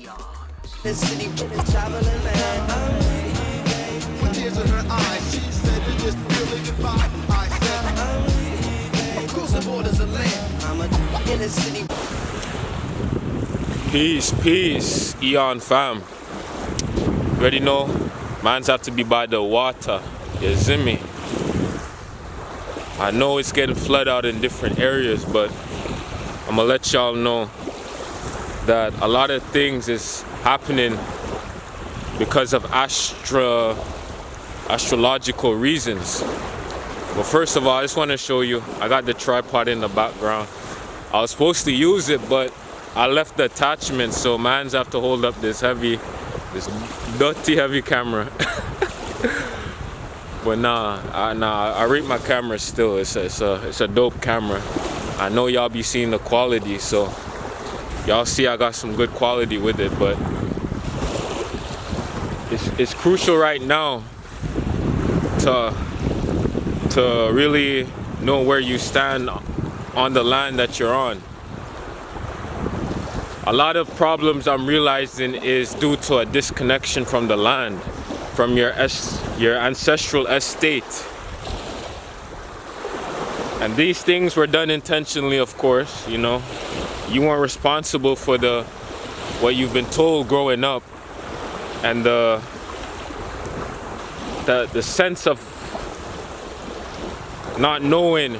The city with a traveling man. With tears in her eyes, she said, "Is this really goodbye?" I said, "Across the borders of land, I'm a in the city." Peace, Eon Fam. You already know, mans have to be by the water. You see me? I know it's getting flooded out in different areas, but I'm gonna let y'all know that a lot of things is happening because of astrological reasons. But first of all, I just want to show you, I got the tripod in the background. I was supposed to use it, but I left the attachment, so mans have to hold up this dirty heavy camera. But I rate my camera still. It's a dope camera. I know y'all be seeing the quality, so y'all see I got some good quality with it, but it's crucial right now to really know where you stand on the land that you're on. A lot of problems I'm realizing is due to a disconnection from the land, from your ancestral estate. And these things were done intentionally, of course, you know. You weren't responsible for what you've been told growing up, and the sense of not knowing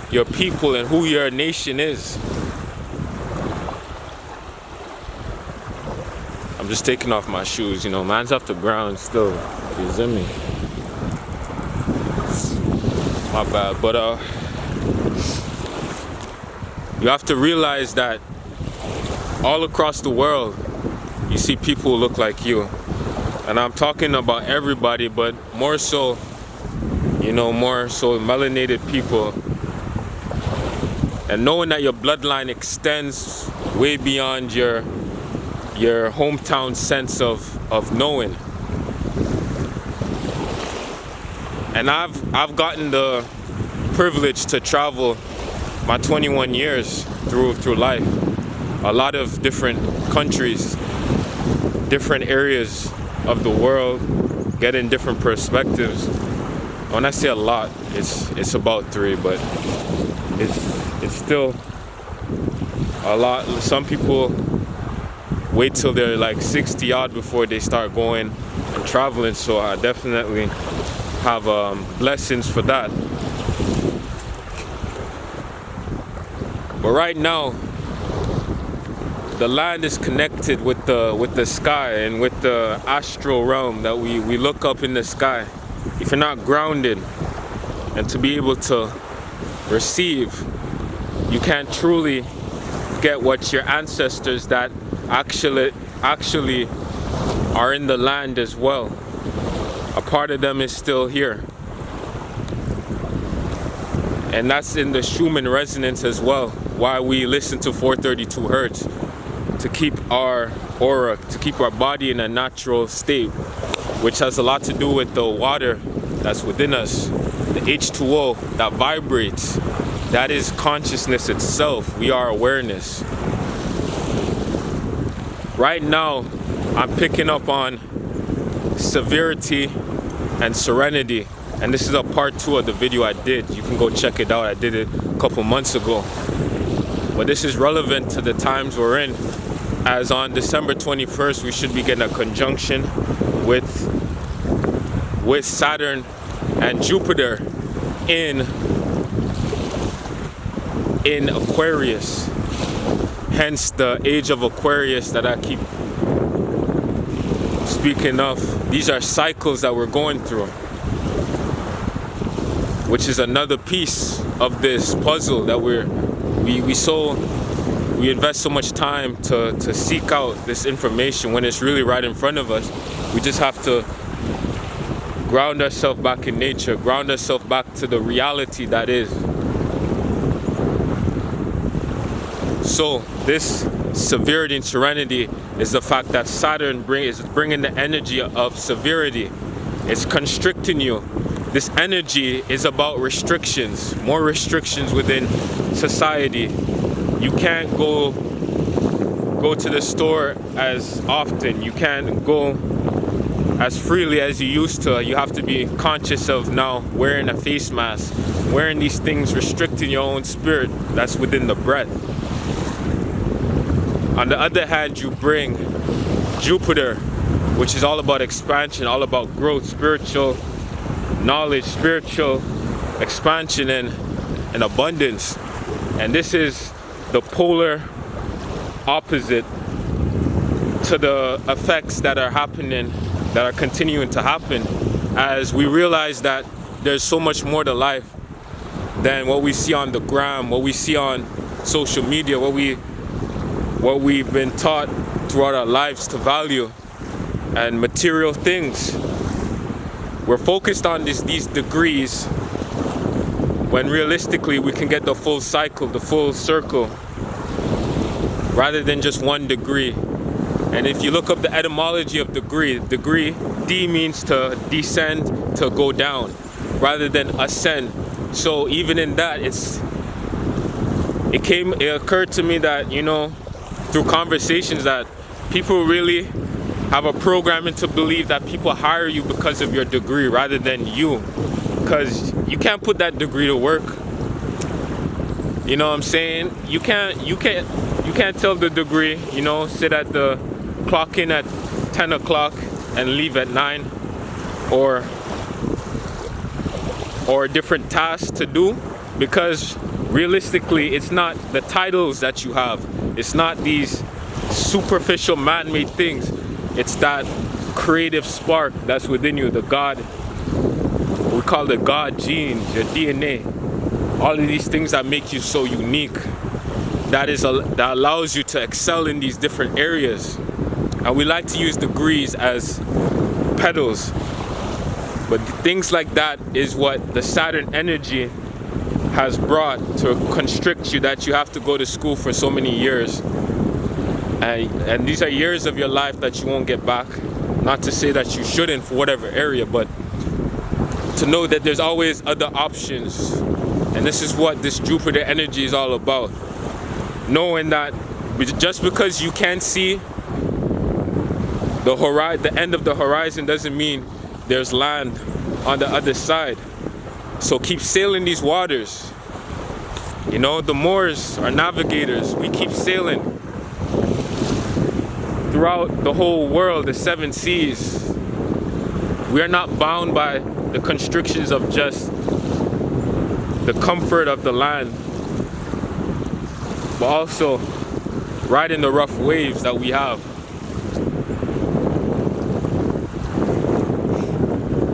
your people and who your nation is. I'm just taking off my shoes, you know, man's off the ground still, you see me? My bad, but you have to realize that all across the world, you see people who look like you. And I'm talking about everybody, but more so, you know, more so melanated people. And knowing that your bloodline extends way beyond your hometown sense of knowing. And I've gotten the privilege to travel my 21 years through life. A lot of different countries, different areas of the world, getting different perspectives. When I say a lot, it's about 3, but it's still a lot. Some people wait till they're like 60 odd before they start going and traveling, so I definitely have blessings for that. But right now, the land is connected with the sky and with the astral realm that we look up in the sky. If you're not grounded and to be able to receive, you can't truly get what your ancestors that actually are in the land as well. A part of them is still here. And that's in the Schumann resonance as well, why we listen to 432 hertz, to keep our aura, to keep our body in a natural state, which has a lot to do with the water that's within us, the H2O that vibrates. That is consciousness itself. We are awareness. Right now, I'm picking up on Severity and Serenity. And this is a part 2 of the video I did. You can go check it out. I did it a couple months ago. But this is relevant to the times we're in, as on December 21st, we should be getting a conjunction with Saturn and Jupiter in Aquarius. Hence the age of Aquarius that I keep speaking of. These are cycles that we're going through, which is another piece of this puzzle that we invest so much time to seek out this information when it's really right in front of us. We just have to ground ourselves back in nature, ground ourselves back to the reality that is. So this Severity and Serenity is the fact that Saturn is bringing the energy of severity. It's constricting you. This energy is about restrictions, more restrictions within society. You can't go go to the store as often. You can't go as freely as you used to. You have to be conscious of now wearing a face mask, wearing these things, restricting your own spirit that's within the breath. On the other hand, you bring Jupiter, which is all about expansion, all about growth, spiritual knowledge, spiritual expansion and abundance. And this is the polar opposite to the effects that are happening, that are continuing to happen, as we realize that there's so much more to life than what we see on the gram, what we see on social media, what we've been taught throughout our lives to value, and material things. We're focused on these degrees when realistically we can get the full cycle, the full circle, rather than just one degree. And if you look up the etymology of degree, D means to descend, to go down, rather than ascend. So even in that, it occurred to me that, you know, through conversations, that people really have a programming to believe that people hire you because of your degree rather than you, because you can't put that degree to work. You know what I'm saying? You can't tell the degree, you know, sit at the clock in at 10 o'clock and leave at 9, or a different task to do, because realistically it's not the titles that you have, it's not these superficial man-made things, it's that creative spark that's within you, the God, we call the God genes, your DNA, all of these things that make you so unique, that allows you to excel in these different areas. And we like to use degrees as pedals, but things like that is what the Saturn energy has brought to constrict you, that you have to go to school for so many years, and these are years of your life that you won't get back. Not to say that you shouldn't for whatever area, but to know that there's always other options. And this is what this Jupiter energy is all about, knowing that just because you can't see the end of the horizon doesn't mean there's land on the other side. So keep sailing these waters. You know, the Moors are navigators. We keep sailing throughout the whole world, the 7 seas. We are not bound by the constrictions of just the comfort of the land, but also riding the rough waves that we have.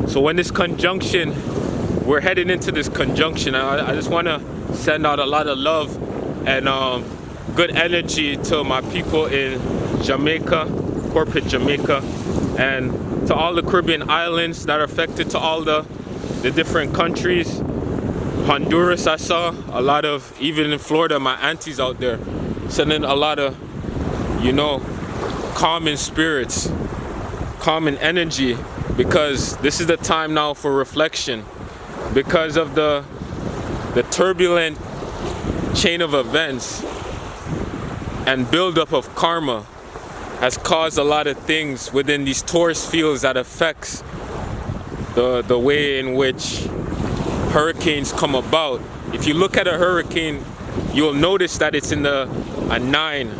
So when this conjunction, we're heading into this conjunction, I just want to send out a lot of love and good energy to my people in Jamaica, corporate Jamaica, and to all the Caribbean islands that are affected, to all the different countries. Honduras, I saw a lot of, even in Florida, my aunties out there, sending a lot of, you know, calming spirits, calming energy, because this is the time now for reflection, because of the turbulent chain of events and buildup of karma has caused a lot of things within these Taurus fields that affects the way in which hurricanes come about. If you look at a hurricane, you'll notice that it's in a 9.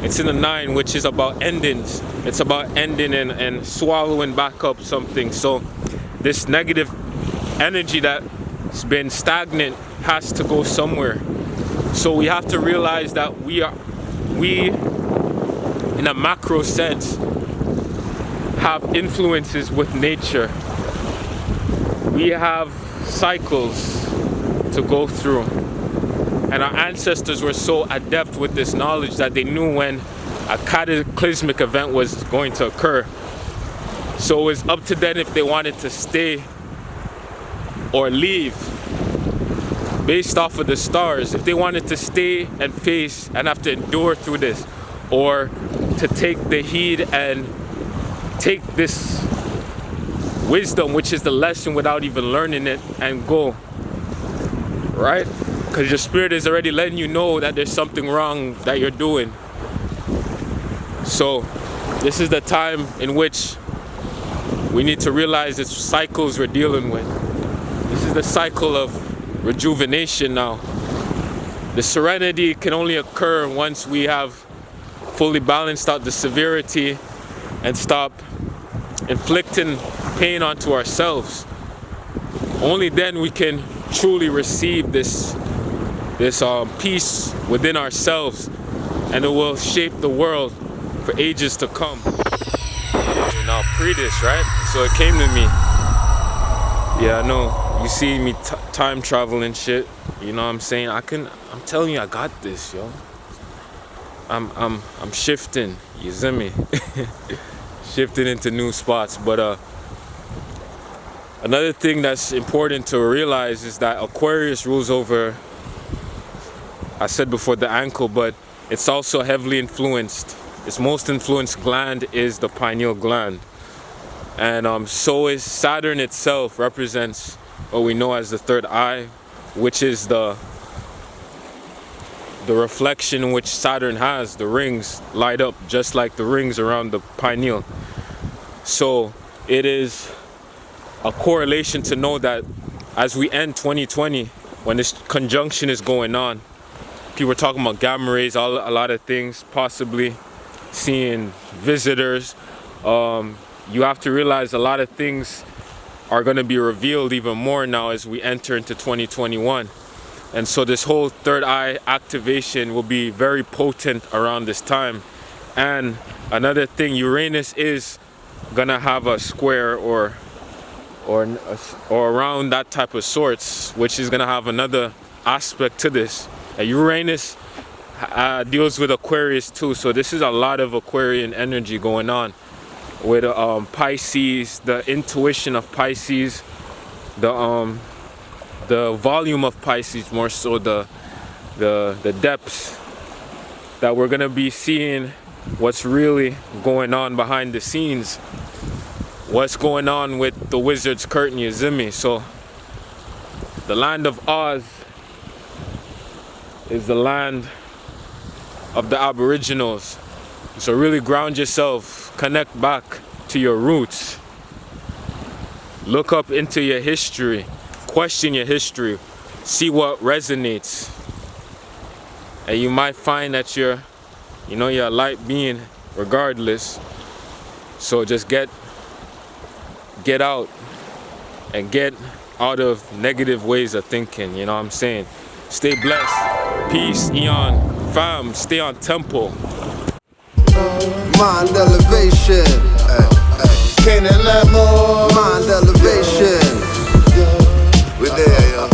It's in a 9, which is about endings. It's about ending and swallowing back up something. So this negative energy that's been stagnant has to go somewhere. So we have to realize that we in a macro sense have influences with nature. We have cycles to go through, and our ancestors were so adept with this knowledge that they knew when a cataclysmic event was going to occur. So it was up to them if they wanted to stay or leave based off of the stars. If they wanted to stay and face and have to endure through this, or to take the heed and take this wisdom, which is the lesson, without even learning it, and go, right? Because your spirit is already letting you know that there's something wrong that you're doing. So this is the time in which we need to realize the cycles we're dealing with. This is the cycle of rejuvenation now. The serenity can only occur once we have fully balanced out the severity and stop inflicting pain onto ourselves. Only then we can truly receive this peace within ourselves, and it will shape the world for ages to come. Now pre this, right? So it came to me. Yeah, I know. You see me time traveling shit. You know what I'm saying? I'm telling you, I got this, yo. I'm shifting. You see me? Shifting into new spots. But another thing that's important to realize is that Aquarius rules over, I said before, the ankle, but it's also heavily influenced. Its most influenced gland is the pineal gland. And so is Saturn itself, represents what we know as the third eye, which is the reflection which Saturn has. The rings light up just like the rings around the pineal. So it is a correlation to know that as we end 2020, when this conjunction is going on, people are talking about gamma rays, a lot of things, possibly seeing visitors. You have to realize a lot of things are going to be revealed even more now as we enter into 2021. And so this whole third eye activation will be very potent around this time. And another thing, Uranus is going to have a square or around that type of sorts, which is going to have another aspect to this. Uranus deals with Aquarius too, so this is a lot of Aquarian energy going on with Pisces, the intuition of Pisces, the volume of Pisces, more so the depths that we're gonna be seeing what's really going on behind the scenes, what's going on with the wizard's curtain, you see me? So the land of Oz is the land of the Aboriginals. So really ground yourself, connect back to your roots, look up into your history, question your history, see what resonates, and you might find that you're a light being regardless. So just get out and get out of negative ways of thinking, you know what I'm saying? Stay blessed. Peace, Eon Fam. Stay on tempo. Mind elevation. Can't let more. Mind